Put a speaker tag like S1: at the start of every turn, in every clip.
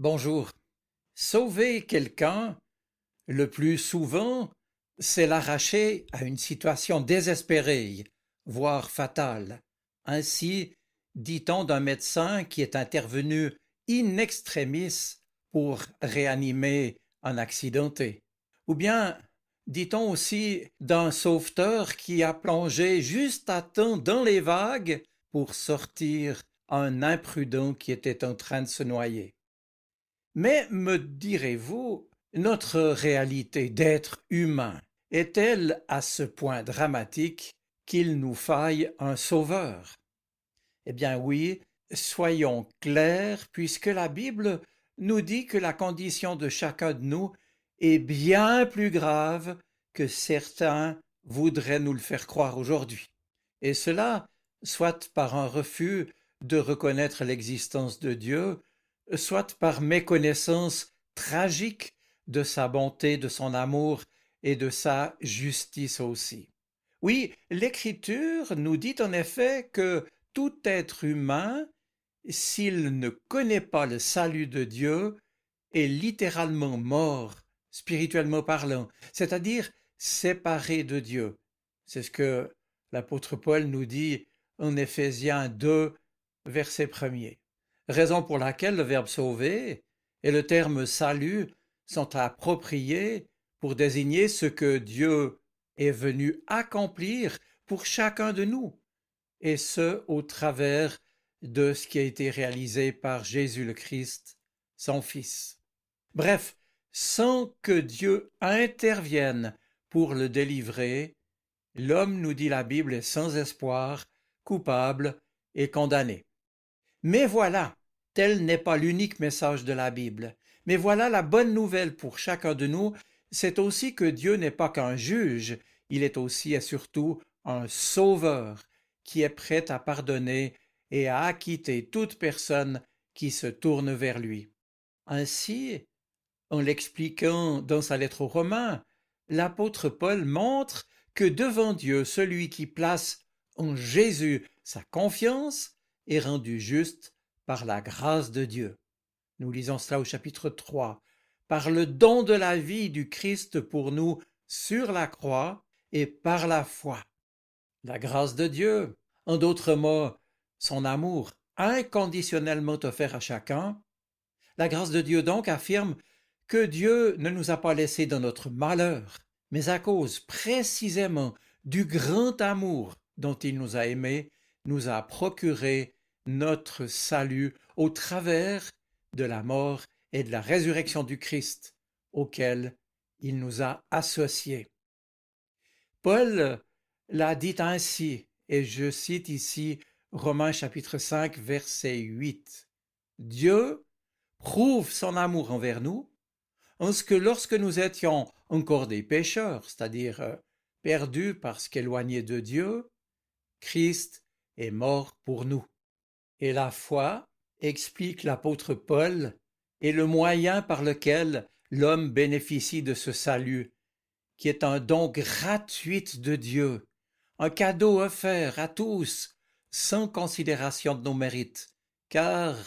S1: Bonjour. Sauver quelqu'un, le plus souvent, c'est l'arracher à une situation désespérée, voire fatale. Ainsi, dit-on d'un médecin qui est intervenu in extremis pour réanimer un accidenté. Ou bien, dit-on aussi d'un sauveteur qui a plongé juste à temps dans les vagues pour sortir un imprudent qui était en train de se noyer. Mais, me direz-vous, notre réalité d'être humain est-elle à ce point dramatique qu'il nous faille un sauveur? Eh bien oui, soyons clairs, puisque la Bible nous dit que la condition de chacun de nous est bien plus grave que certains voudraient nous le faire croire aujourd'hui. Et cela, soit par un refus de reconnaître l'existence de Dieu, soit par méconnaissance tragique de sa bonté, de son amour et de sa justice aussi. Oui, l'Écriture nous dit en effet que tout être humain, s'il ne connaît pas le salut de Dieu, est littéralement mort, spirituellement parlant, c'est-à-dire séparé de Dieu. C'est ce que l'apôtre Paul nous dit en Éphésiens 2, verset 1er. Raison pour laquelle le verbe sauver et le terme salut sont appropriés pour désigner ce que Dieu est venu accomplir pour chacun de nous, et ce au travers de ce qui a été réalisé par Jésus le Christ, son Fils. Bref, sans que Dieu intervienne pour le délivrer, l'homme, nous dit la Bible, est sans espoir, coupable et condamné. Mais voilà, tel n'est pas l'unique message de la Bible. Mais voilà la bonne nouvelle pour chacun de nous, c'est aussi que Dieu n'est pas qu'un juge, il est aussi et surtout un sauveur qui est prêt à pardonner et à acquitter toute personne qui se tourne vers lui. Ainsi, en l'expliquant dans sa lettre aux Romains, l'apôtre Paul montre que devant Dieu, celui qui place en Jésus sa confiance est rendu juste par la grâce de Dieu. Nous lisons cela au chapitre 3. Par le don de la vie du Christ pour nous sur la croix et par la foi. La grâce de Dieu, en d'autres mots, son amour inconditionnellement offert à chacun. La grâce de Dieu donc affirme que Dieu ne nous a pas laissés dans notre malheur, mais à cause précisément du grand amour dont il nous a aimés, nous a procuré notre salut au travers de la mort et de la résurrection du Christ, auquel il nous a associés. Paul l'a dit ainsi, et je cite ici Romains chapitre 5, verset 8. Dieu prouve son amour envers nous, en ce que lorsque nous étions encore des pécheurs, c'est-à-dire perdus parce qu'éloignés de Dieu, Christ est mort pour nous. Et la foi, explique l'apôtre Paul, est le moyen par lequel l'homme bénéficie de ce salut, qui est un don gratuit de Dieu, un cadeau offert à tous, sans considération de nos mérites, car,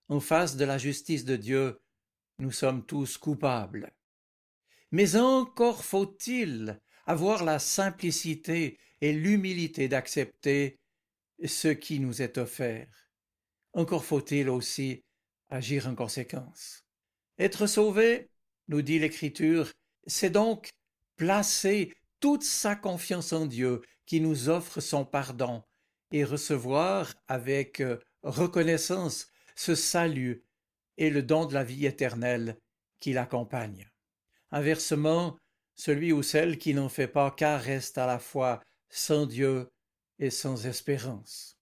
S1: en face de la justice de Dieu, nous sommes tous coupables. Mais encore faut-il avoir la simplicité et l'humilité d'accepter ce qui nous est offert. Encore faut-il aussi agir en conséquence. Être sauvé, nous dit l'Écriture, c'est donc placer toute sa confiance en Dieu qui nous offre son pardon et recevoir avec reconnaissance ce salut et le don de la vie éternelle qui l'accompagne. Inversement, celui ou celle qui n'en fait pas cas reste à la fois sans Dieu et sans espérance.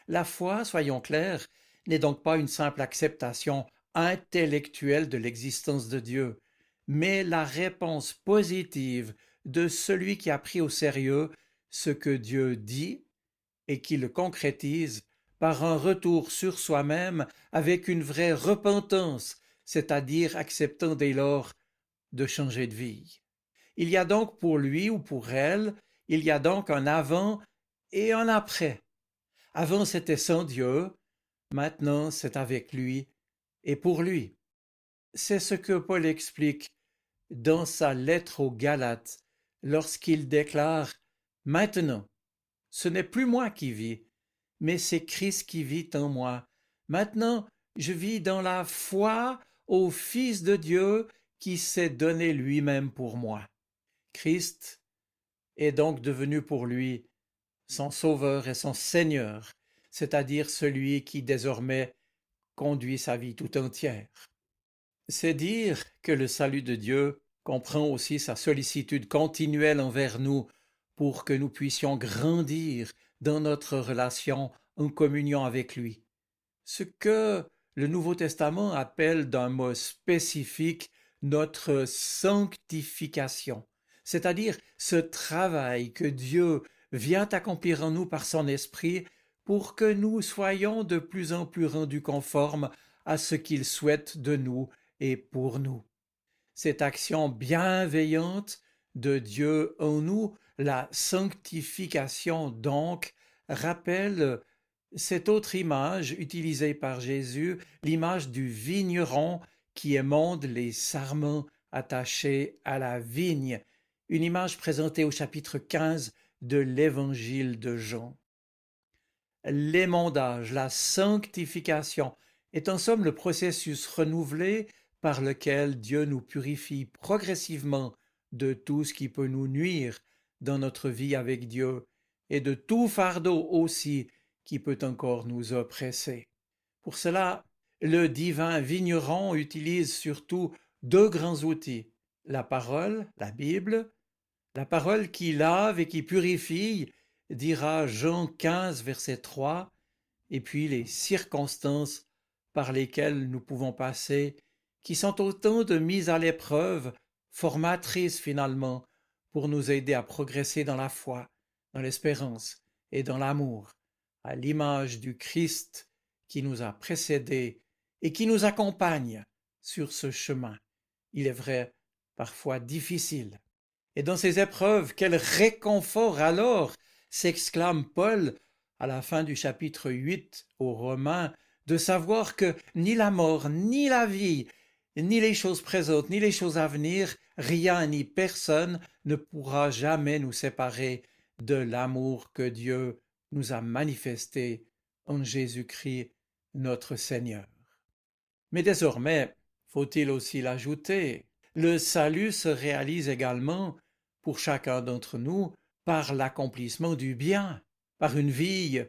S1: La foi, soyons clairs, n'est donc pas une simple acceptation intellectuelle de l'existence de Dieu, mais la réponse positive de celui qui a pris au sérieux ce que Dieu dit et qui le concrétise par un retour sur soi-même avec une vraie repentance, c'est-à-dire acceptant dès lors de changer de vie. Il y a donc pour lui ou pour elle, il y a donc un avant et un après. Avant c'était sans Dieu, maintenant c'est avec lui et pour lui. C'est ce que Paul explique dans sa lettre aux Galates lorsqu'il déclare: Maintenant, ce n'est plus moi qui vis, mais c'est Christ qui vit en moi. Maintenant, je vis dans la foi au Fils de Dieu qui s'est donné lui-même pour moi. Christ est donc devenu pour lui son Sauveur et son Seigneur, c'est-à-dire celui qui désormais conduit sa vie tout entière. C'est dire que le salut de Dieu comprend aussi sa sollicitude continuelle envers nous pour que nous puissions grandir dans notre relation en communion avec lui. Ce que le Nouveau Testament appelle d'un mot spécifique notre sanctification, c'est-à-dire ce travail que Dieu vient accomplir en nous par son esprit pour que nous soyons de plus en plus rendus conformes à ce qu'il souhaite de nous et pour nous. Cette action bienveillante de Dieu en nous, la sanctification donc, rappelle cette autre image utilisée par Jésus, l'image du vigneron qui émonde les sarments attachés à la vigne, une image présentée au chapitre 15 de l'Évangile de Jean. L'émondage, la sanctification, est en somme le processus renouvelé par lequel Dieu nous purifie progressivement de tout ce qui peut nous nuire dans notre vie avec Dieu et de tout fardeau aussi qui peut encore nous oppresser. Pour cela, le divin vigneron utilise surtout deux grands outils: la parole, la Bible, la parole qui lave et qui purifie, dira Jean 15, verset 3, et puis les circonstances par lesquelles nous pouvons passer, qui sont autant de mises à l'épreuve, formatrices finalement, pour nous aider à progresser dans la foi, dans l'espérance et dans l'amour, à l'image du Christ qui nous a précédés et qui nous accompagne sur ce chemin. Il est vrai, parfois difficile. Et dans ces épreuves, quel réconfort alors, s'exclame Paul à la fin du chapitre 8 aux Romains, de savoir que ni la mort, ni la vie, ni les choses présentes, ni les choses à venir, rien ni personne ne pourra jamais nous séparer de l'amour que Dieu nous a manifesté en Jésus-Christ notre Seigneur. Mais désormais, faut-il aussi l'ajouter, le salut se réalise également pour chacun d'entre nous par l'accomplissement du bien, par une vie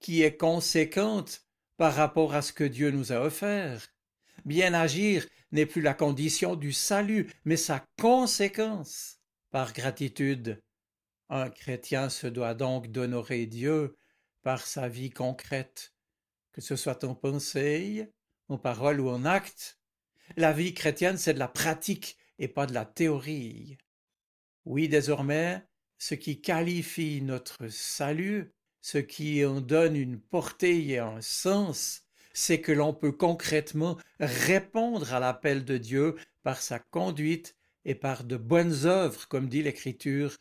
S1: qui est conséquente par rapport à ce que Dieu nous a offert. Bien agir n'est plus la condition du salut, mais sa conséquence. Par gratitude, un chrétien se doit donc d'honorer Dieu par sa vie concrète, que ce soit en pensée, en parole ou en acte. La vie chrétienne, c'est de la pratique et pas de la théorie. Oui, désormais, ce qui qualifie notre salut, ce qui en donne une portée et un sens, c'est que l'on peut concrètement répondre à l'appel de Dieu par sa conduite et par de bonnes œuvres, comme dit l'Écriture,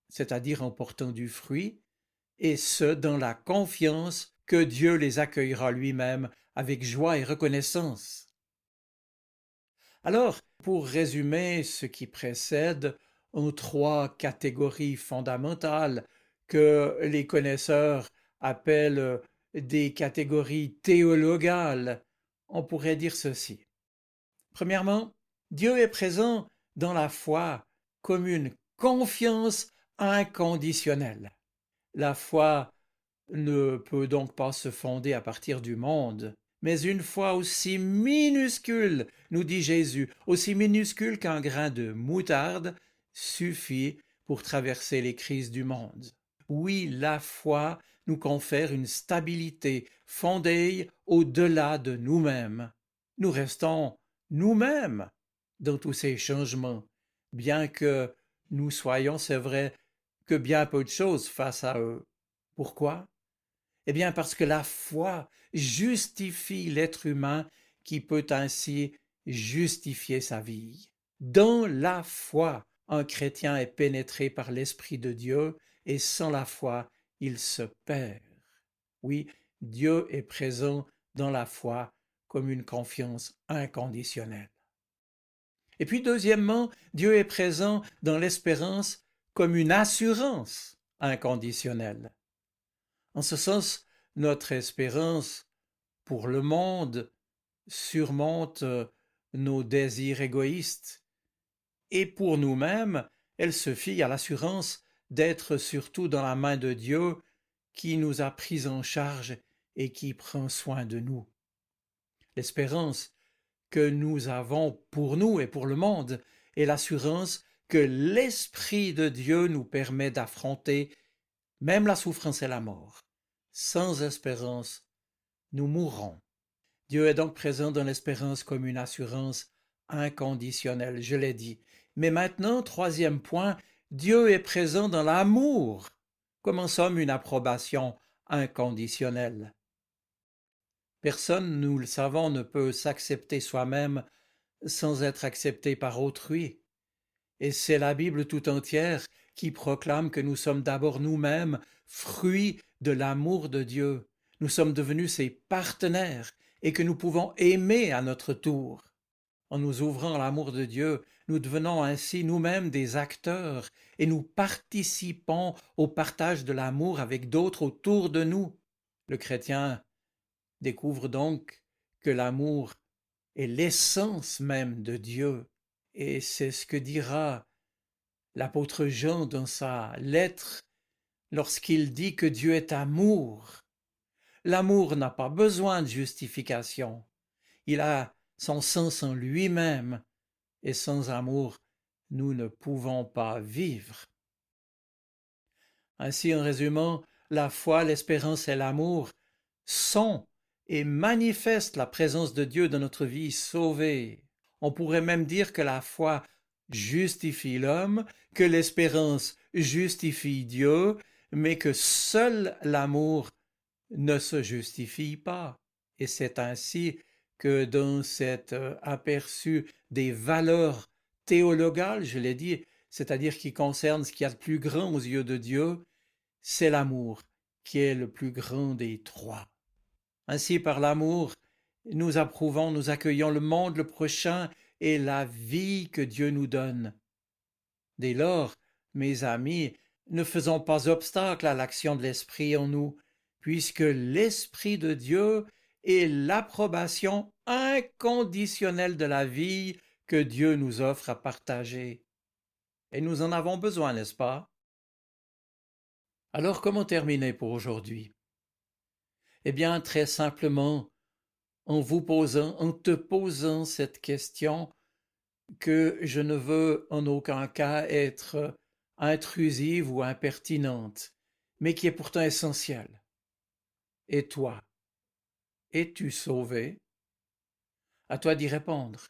S1: c'est-à-dire en portant du fruit, et ce dans la confiance que Dieu les accueillera lui-même avec joie et reconnaissance. Alors, pour résumer ce qui précède, en trois catégories fondamentales que les connaisseurs appellent des catégories théologales, on pourrait dire ceci. Premièrement, Dieu est présent dans la foi comme une confiance inconditionnelle. La foi ne peut donc pas se fonder à partir du monde, mais une foi aussi minuscule, nous dit Jésus, aussi minuscule qu'un grain de moutarde, suffit pour traverser les crises du monde. Oui, la foi nous confère une stabilité fondée au-delà de nous-mêmes. Nous restons nous-mêmes dans tous ces changements, bien que nous soyons, c'est vrai, que bien peu de choses face à eux. Pourquoi? Eh bien parce que la foi justifie l'être humain qui peut ainsi justifier sa vie. Dans la foi, un chrétien est pénétré par l'Esprit de Dieu et sans la foi, il se perd. Oui, Dieu est présent dans la foi comme une confiance inconditionnelle. Et puis deuxièmement, Dieu est présent dans l'espérance comme une assurance inconditionnelle. En ce sens, notre espérance pour le monde surmonte nos désirs égoïstes et pour nous-mêmes, elle se fie à l'assurance d'être surtout dans la main de Dieu qui nous a pris en charge et qui prend soin de nous. L'espérance que nous avons pour nous et pour le monde est l'assurance que l'Esprit de Dieu nous permet d'affronter même la souffrance et la mort. Sans espérance, nous mourrons. Dieu est donc présent dans l'espérance comme une assurance inconditionnelle, je l'ai dit. Mais maintenant, troisième point, Dieu est présent dans l'amour, comme en somme une approbation inconditionnelle. Personne, nous le savons, ne peut s'accepter soi-même sans être accepté par autrui. Et c'est la Bible tout entière qui proclame que nous sommes d'abord nous-mêmes fruits de l'amour de Dieu. Nous sommes devenus ses partenaires et que nous pouvons aimer à notre tour. En nous ouvrant à l'amour de Dieu, nous devenons ainsi nous-mêmes des acteurs et nous participons au partage de l'amour avec d'autres autour de nous. Le chrétien découvre donc que l'amour est l'essence même de Dieu. Et c'est ce que dira l'apôtre Jean dans sa lettre lorsqu'il dit que Dieu est amour. L'amour n'a pas besoin de justification. Il a son sens en lui-même et sans amour, nous ne pouvons pas vivre. Ainsi, en résumant, la foi, l'espérance et l'amour sont et manifestent la présence de Dieu dans notre vie sauvée. On pourrait même dire que la foi justifie l'homme, que l'espérance justifie Dieu, mais que seul l'amour ne se justifie pas. Et c'est ainsi que dans cet aperçu des valeurs théologales, je l'ai dit, c'est-à-dire qui concernent ce qu'il y a de plus grand aux yeux de Dieu, c'est l'amour qui est le plus grand des trois. Ainsi, par l'amour, nous approuvons, nous accueillons le monde, le prochain et la vie que Dieu nous donne. Dès lors, mes amis, ne faisons pas obstacle à l'action de l'Esprit en nous, puisque l'Esprit de Dieu est l'approbation inconditionnelle de la vie que Dieu nous offre à partager. Et nous en avons besoin, n'est-ce pas? Alors comment terminer pour aujourd'hui? Eh bien, très simplement, en te posant cette question que je ne veux en aucun cas être intrusive ou impertinente, mais qui est pourtant essentielle. Et toi, es-tu sauvé? À toi d'y répondre.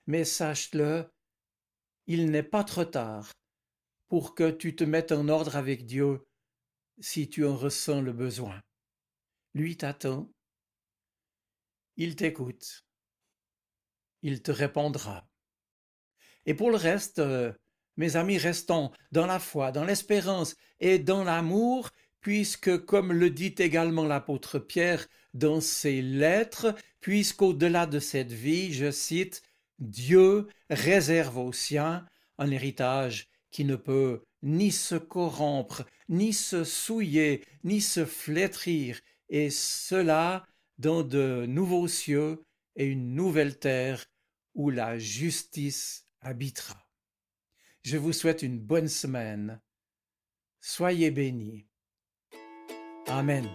S1: Mais sache-le, il n'est pas trop tard pour que tu te mettes en ordre avec Dieu si tu en ressens le besoin. Lui t'attend, il t'écoute, il te répondra. Et pour le reste, mes amis, restons dans la foi, dans l'espérance et dans l'amour, puisque, comme le dit également l'apôtre Pierre dans ses lettres, puisqu'au-delà de cette vie, je cite, Dieu réserve aux siens un héritage qui ne peut ni se corrompre, ni se souiller, ni se flétrir, et cela dans de nouveaux cieux et une nouvelle terre où la justice habitera. Je vous souhaite une bonne semaine. Soyez bénis. Amen.